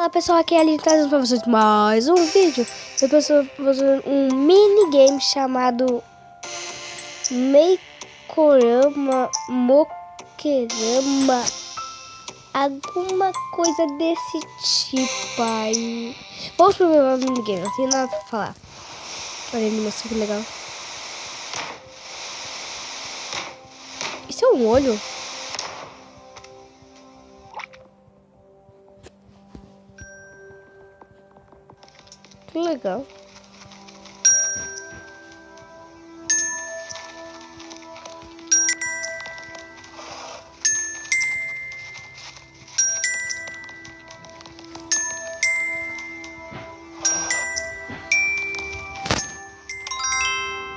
Fala pessoal, aqui é a Aline trazendo pra vocês mais um vídeo. Eu estou fazendo um minigame chamado Meikorama, Mokerama, alguma coisa desse tipo aí. Vamos pro meu minigame, não tem nada pra falar. Olha a animação que legal. Isso é um olho? Que legal.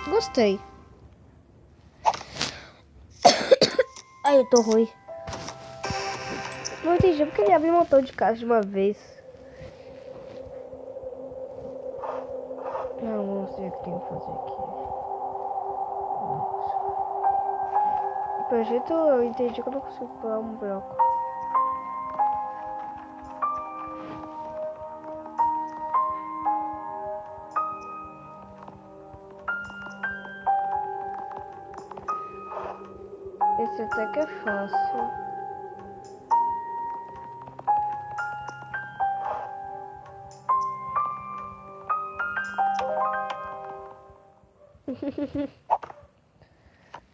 Gostei. Ai, eu tô ruim. Não entendi porque ele abre um montão de casa de uma vez. Não, vamos ver o que tem que fazer aqui. Pelo jeito eu entendi que eu não consigo pular um bloco. Esse até que é fácil.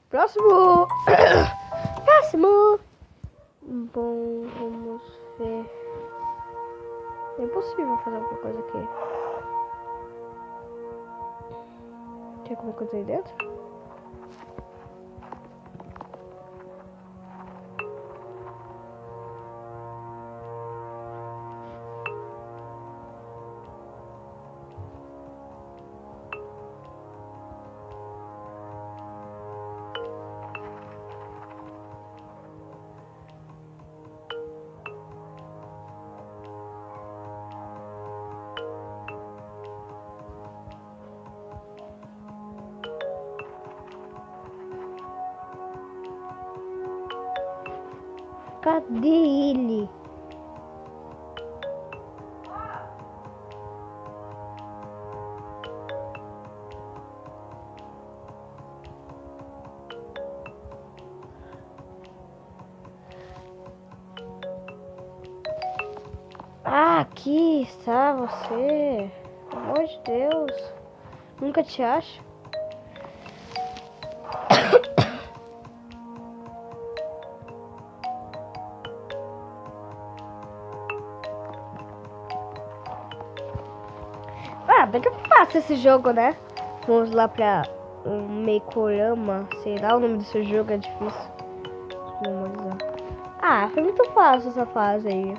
Próximo! Próximo! Bom, vamos ver. É impossível fazer alguma coisa aqui. Tem alguma coisa aí dentro? Cadê ele? Ah, aqui está você. Pelo amor de Deus. Nunca te acho. Ah, bem que fácil esse jogo, né? Vamos lá pra Meikorama. Sei lá, o nome desse jogo é difícil. Ah, foi muito fácil essa fase aí.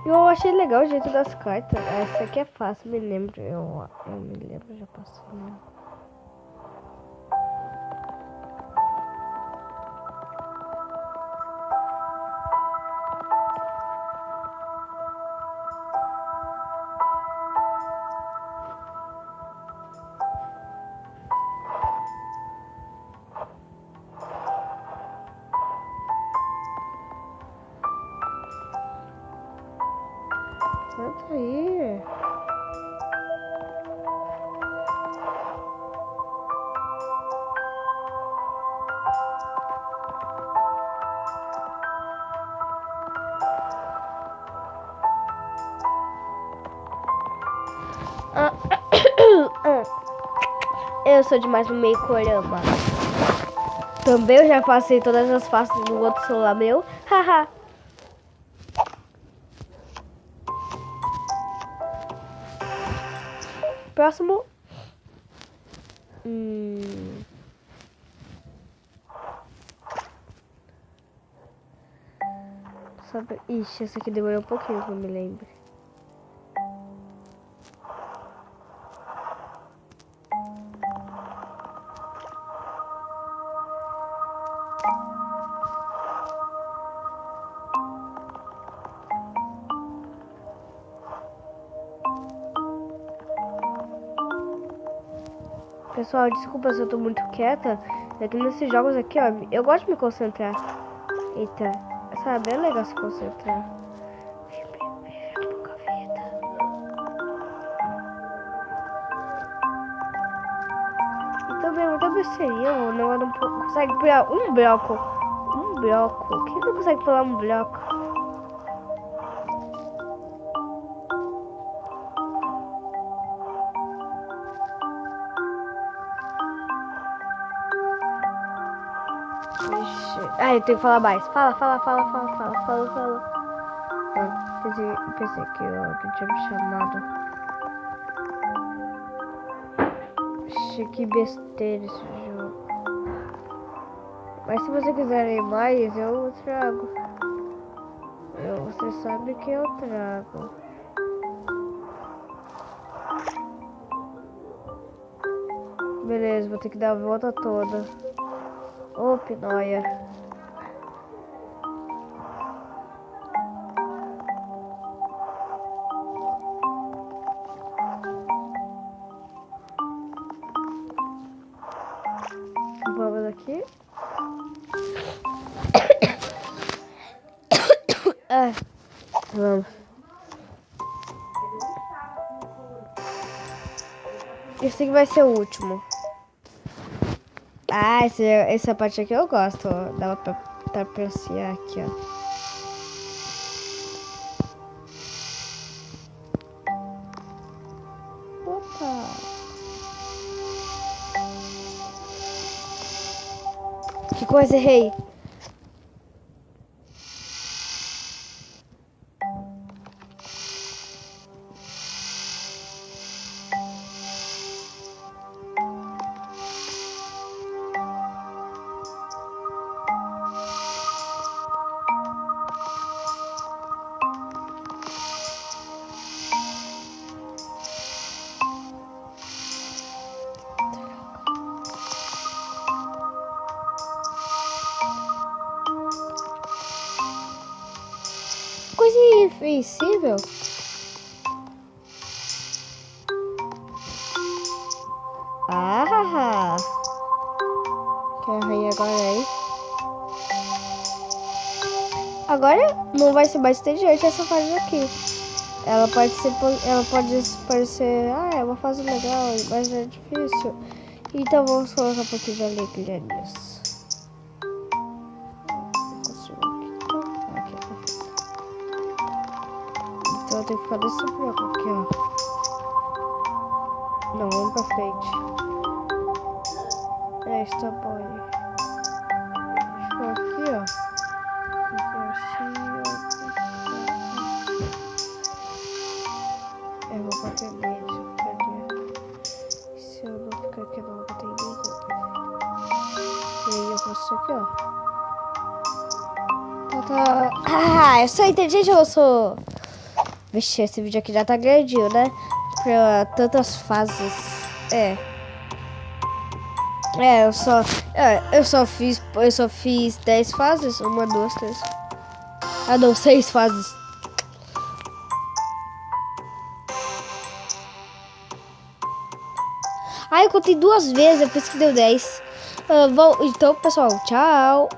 Eu achei legal o jeito das cartas. Essa aqui é fácil, me lembro. Eu me lembro, já passei. Né? Senta aí. Eu sou demais no Meikorama. Também eu já passei todas as faces no outro celular meu. Haha. Próximo. Sabe? Ixi, essa aqui demorou um pouquinho que eu me lembro. Pessoal, desculpa se eu tô muito quieta. Aqui nesses jogos aqui, ó, eu gosto de me concentrar. Eita, sabe, é legal se concentrar. Pouca vida. E também muita besteirinha, o negócio não consegue pular um bloco. Um bloco. Quem não consegue pular um bloco? Ah, eu tenho que falar mais. Fala. Pensei que eu tinha me chamado. Ixi, que besteira esse jogo. Mas se você quiserem mais, eu trago. Você sabe que eu trago. Beleza, vou ter que dar a volta toda. Ô, Pinóia. Vamos aqui. Vamos. Esse aqui vai ser o último. Ah, essa parte aqui eu gosto. Ó. Dá pra apreciar aqui, ó. Opa! Que coisa, errei. Coisa invencível. Ah! Que a rainha agora aí. Agora não vai ser mais inteligente essa fase aqui. Ela pode parecer, é uma fase legal, mas é difícil. Então vamos colocar um pouquinho de alegria nisso. Então eu tenho que ficar desse bloco aqui, ó. Não, vamos pra frente. Está bom. Deixa eu aqui, ó. Eu vou bater nele. Se eu não ficar aqui, eu não vou bater nele. E aí eu faço isso aqui, ó. Tá. Ah, eu sou inteligente ou eu sou... Vixe, esse vídeo aqui já tá grandinho, né? Pra tantas fases. Eu só fiz 10 fases. 1, 2, 3. Ah, não, 6 fases. Ah, eu contei 2 vezes, eu pensei que deu 10. Então, pessoal, tchau.